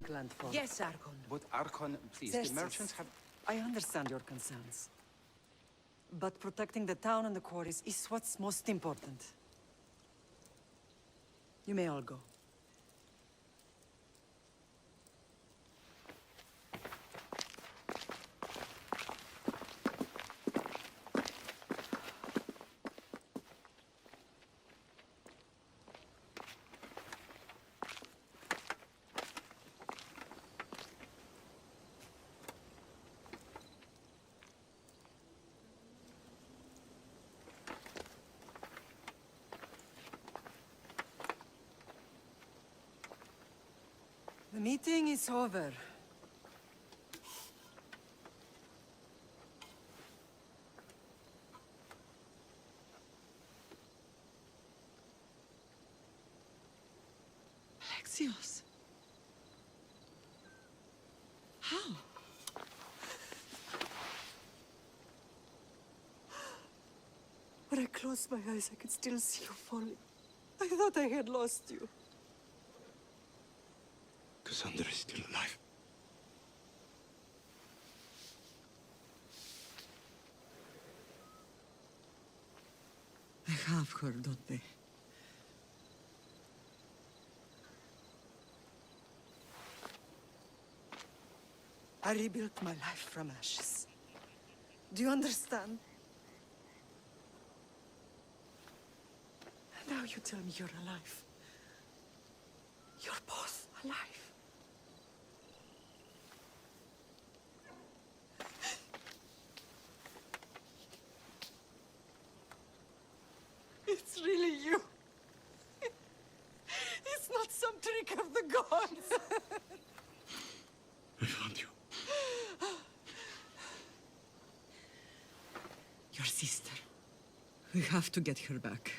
landfall. Yes, Archon. But Archon, please, Yes, the merchants have... I understand your concerns. But protecting the town and the quarries is what's most important. You may all go. The meeting is over. Alexios. How? When I closed my eyes, I could still see you falling. I thought I had lost you. Cassandra is still alive. I have her, Dote. I rebuilt my life from ashes. Do you understand? Now you tell me you're alive. You're both alive. It's really you. It's not some trick of the gods. I found you. Your sister. We have to get her back.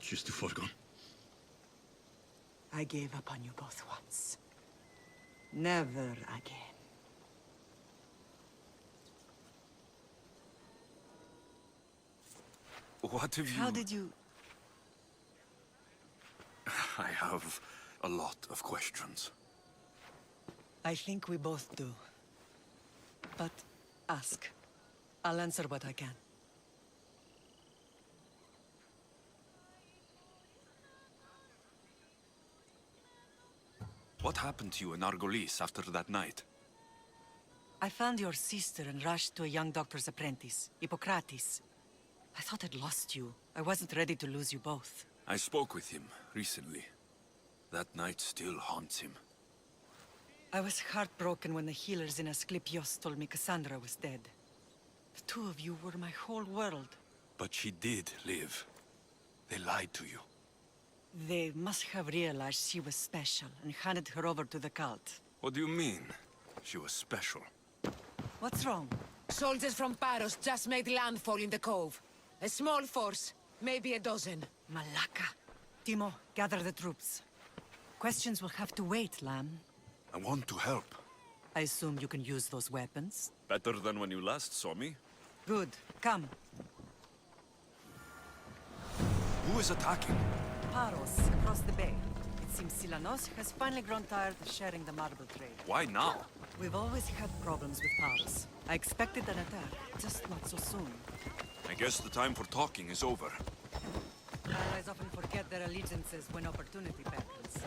She's too far gone. I gave up on you both once. Never again. What have you... How did you... I have a lot of questions. I think we both do. But ask. I'll answer what I can. What happened to you in Argolis after that night? I found your sister and rushed to a young doctor's apprentice, Hippocrates. I thought I'd lost you. I wasn't ready to lose you both. I spoke with him recently. That night still haunts him. I was heartbroken when the healers in Asclepios told me Cassandra was dead. The two of you were my whole world. But she did live. They lied to you. They must have realized she was special and handed her over to the cult. What do you mean? She was special. What's wrong? Soldiers from Paros just made landfall in the cove. A small force, maybe a dozen. Malaka. Timo, gather the troops. Questions will have to wait, Lamb. I want to help. I assume you can use those weapons? Better than when you last saw me. Good. Come. Who is attacking? Paros, across the bay. It seems Silanos has finally grown tired of sharing the marble trade. Why now? We've always had problems with Paros. I expected an attack, just not so soon. I guess the time for talking is over. Allies often forget their allegiances when opportunity beckons.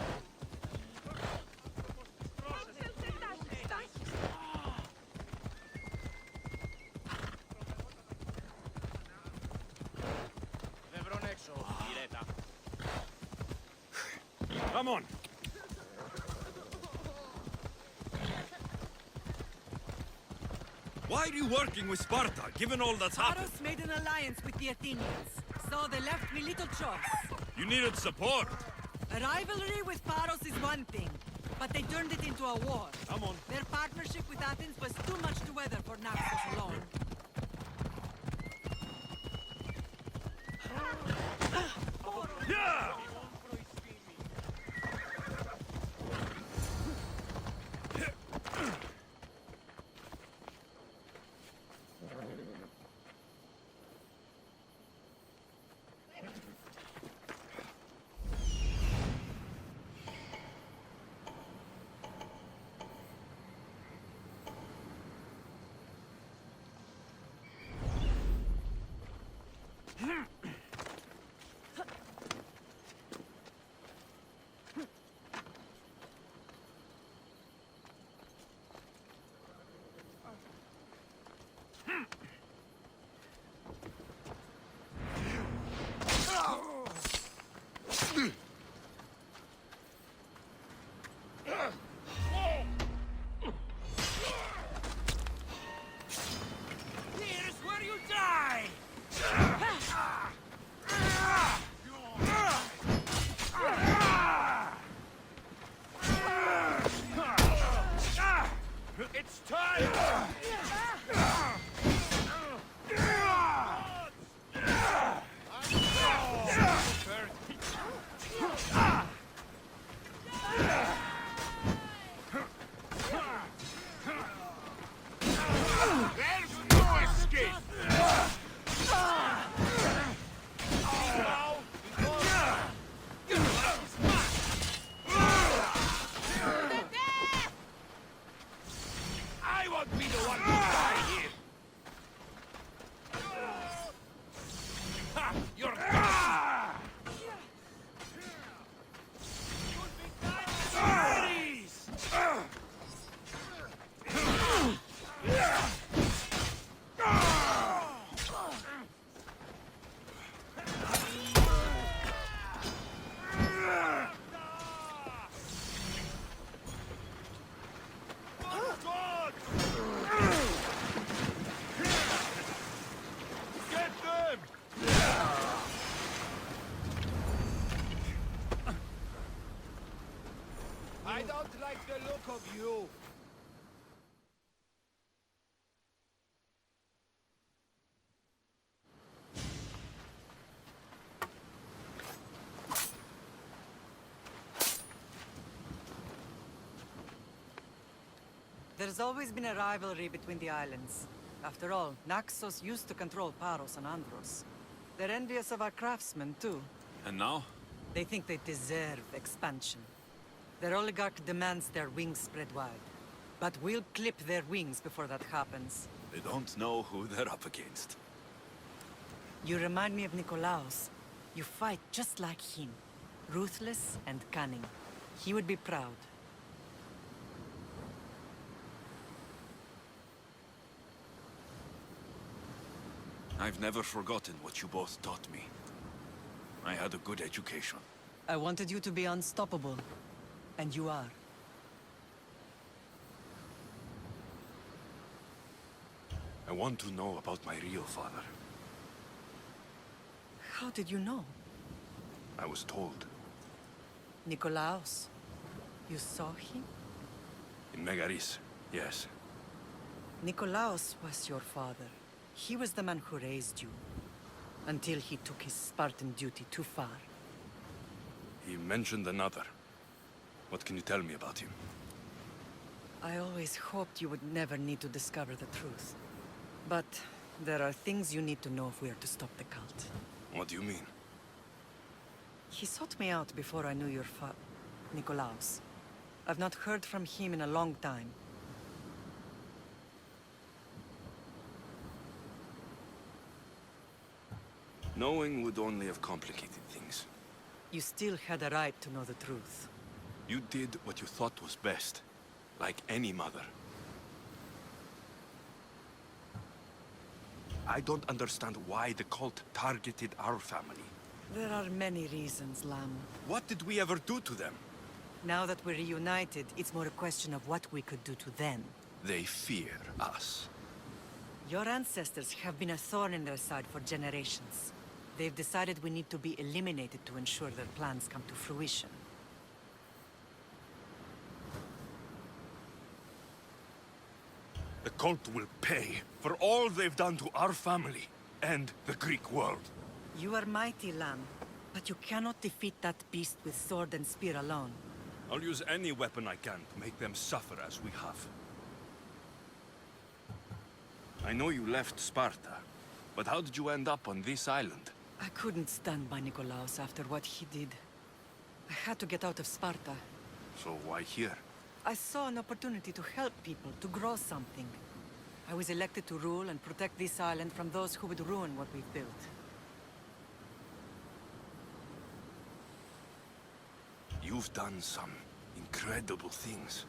Come on! Why are you working with Sparta, given all that's happened? Paros made an alliance with the Athenians, so they left me little choice. You needed support. A rivalry with Paros is one thing, but they turned it into a war. Come on. Their partnership with Athens was too much to weather for Naxos alone. Yeah! It's time! There's no escape! I won't be the one to die here! Ha! You're I don't like the look of you. There's always been a rivalry between the islands. After all, Naxos used to control Paros and Andros. They're envious of our craftsmen, too. And now? They think they deserve expansion. Their oligarch demands their wings spread wide. But we'll clip their wings before that happens. They don't know who they're up against. You remind me of Nikolaos. You fight just like him. Ruthless and cunning. He would be proud. I've never forgotten what you both taught me. I had a good education. I wanted you to be unstoppable. And you are. I want to know about my real father. How did you know? I was told. Nikolaos. You saw him? In Megaris, yes. Nikolaos was your father. He was the man who raised you. Until he took his Spartan duty too far. He mentioned another. What can you tell me about him? I always hoped you would never need to discover the truth. But there are things you need to know if we are to stop the cult. What do you mean? He sought me out before I knew your Nikolaos. I've not heard from him in a long time. Knowing would only have complicated things. You still had a right to know the truth. You did what you thought was best, like any mother. I don't understand why the cult targeted our family. There are many reasons, Lam. What did we ever do to them? Now that we're reunited, it's more a question of what we could do to them. They fear us. Your ancestors have been a thorn in their side for generations. They've decided we need to be eliminated to ensure their plans come to fruition. The cult will pay for all they've done to our family and the Greek world. You are mighty, Lam, but you cannot defeat that beast with sword and spear alone. I'll use any weapon I can to make them suffer as we have. I know you left Sparta, but how did you end up on this island? I couldn't stand by Nikolaos after what he did. I had to get out of Sparta. So why here? I saw an opportunity to help people, to grow something. I was elected to rule and protect this island from those who would ruin what we've built. You've done some incredible things.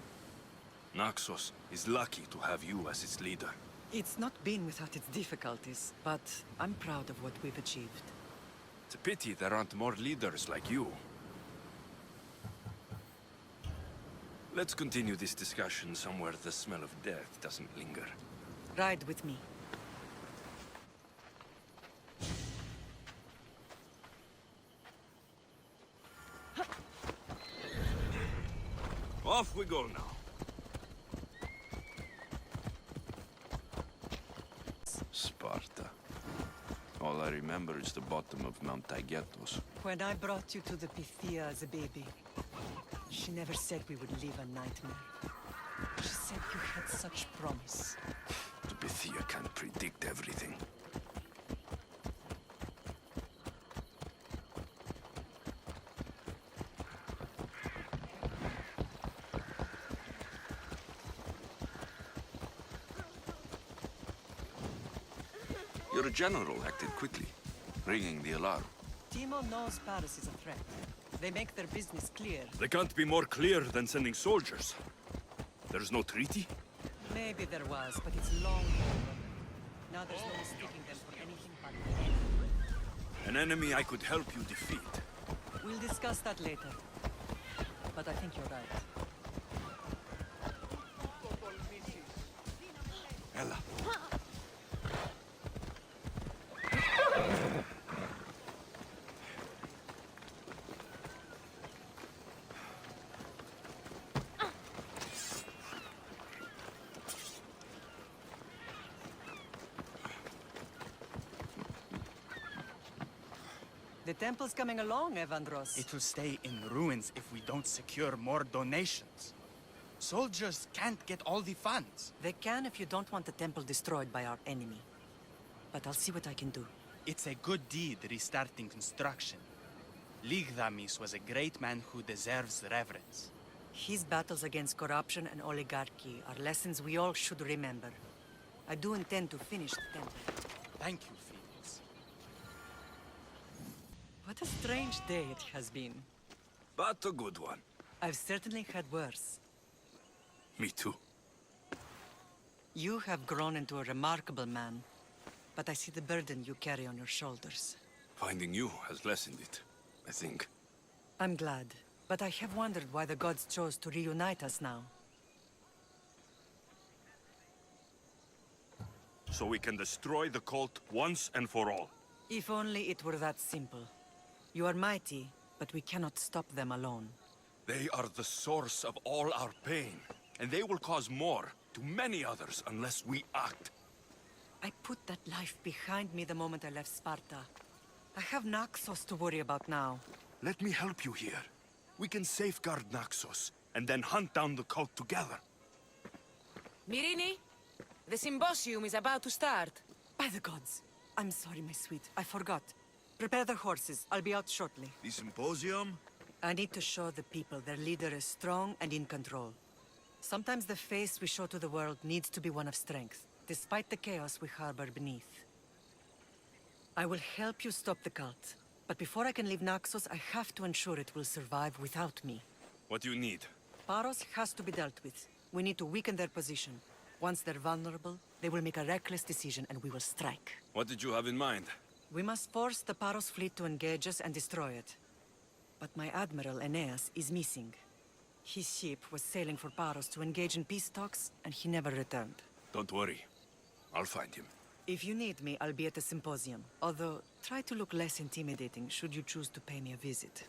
Naxos is lucky to have you as its leader. It's not been without its difficulties, but I'm proud of what we've achieved. It's a pity there aren't more leaders like you. Let's continue this discussion somewhere the smell of death doesn't linger. Ride with me. Off we go now. remember is the bottom of Mount Taygetos. When I brought you to the Pythia as a baby, she never said we would live a nightmare. She said you had such promise. The Pythia can't predict everything. Your general acted quickly, ringing the alarm. Timo knows Paris is a threat. They make their business clear. They can't be more clear than sending soldiers. There's no treaty? Maybe there was, but it's long over. Now there's no mistaking them for anything but An enemy I could help you defeat. We'll discuss that later. But I think you're right. Ella. The temple's coming along, Evandros. It will stay in ruins if we don't secure more donations. Soldiers can't get all the funds. They can if you don't want the temple destroyed by our enemy. But I'll see what I can do. It's a good deed restarting construction. Ligdamis was a great man who deserves reverence. His battles against corruption and oligarchy are lessons we all should remember. I do intend to finish the temple. Thank you, Felix. What a strange day it has been. But a good one. I've certainly had worse. Me too. You have grown into a remarkable man, but I see the burden you carry on your shoulders. Finding you has lessened it, I think. I'm glad, but I have wondered why the gods chose to reunite us now. So we can destroy the cult once and for all. If only it were that simple. You are mighty, but we cannot stop them alone. They are the source of all our pain, and they will cause more to many others unless we act. I put that life behind me the moment I left Sparta. I have Naxos to worry about now. Let me help you here. We can safeguard Naxos, and then hunt down the cult together. Myrrine, the symposium is about to start. By the gods! I'm sorry, my sweet. I forgot. Prepare the horses. I'll be out shortly. The symposium? I need to show the people their leader is strong and in control. Sometimes the face we show to the world needs to be one of strength, despite the chaos we harbor beneath. I will help you stop the cult, but before I can leave Naxos, I have to ensure it will survive without me. What do you need? Paros has to be dealt with. We need to weaken their position. Once they're vulnerable, they will make a reckless decision and we will strike. What did you have in mind? We must force the Paros fleet to engage us and destroy it. But my admiral, Aeneas, is missing. His ship was sailing for Paros to engage in peace talks, and he never returned. Don't worry. I'll find him. If you need me, I'll be at the symposium. Although, try to look less intimidating should you choose to pay me a visit.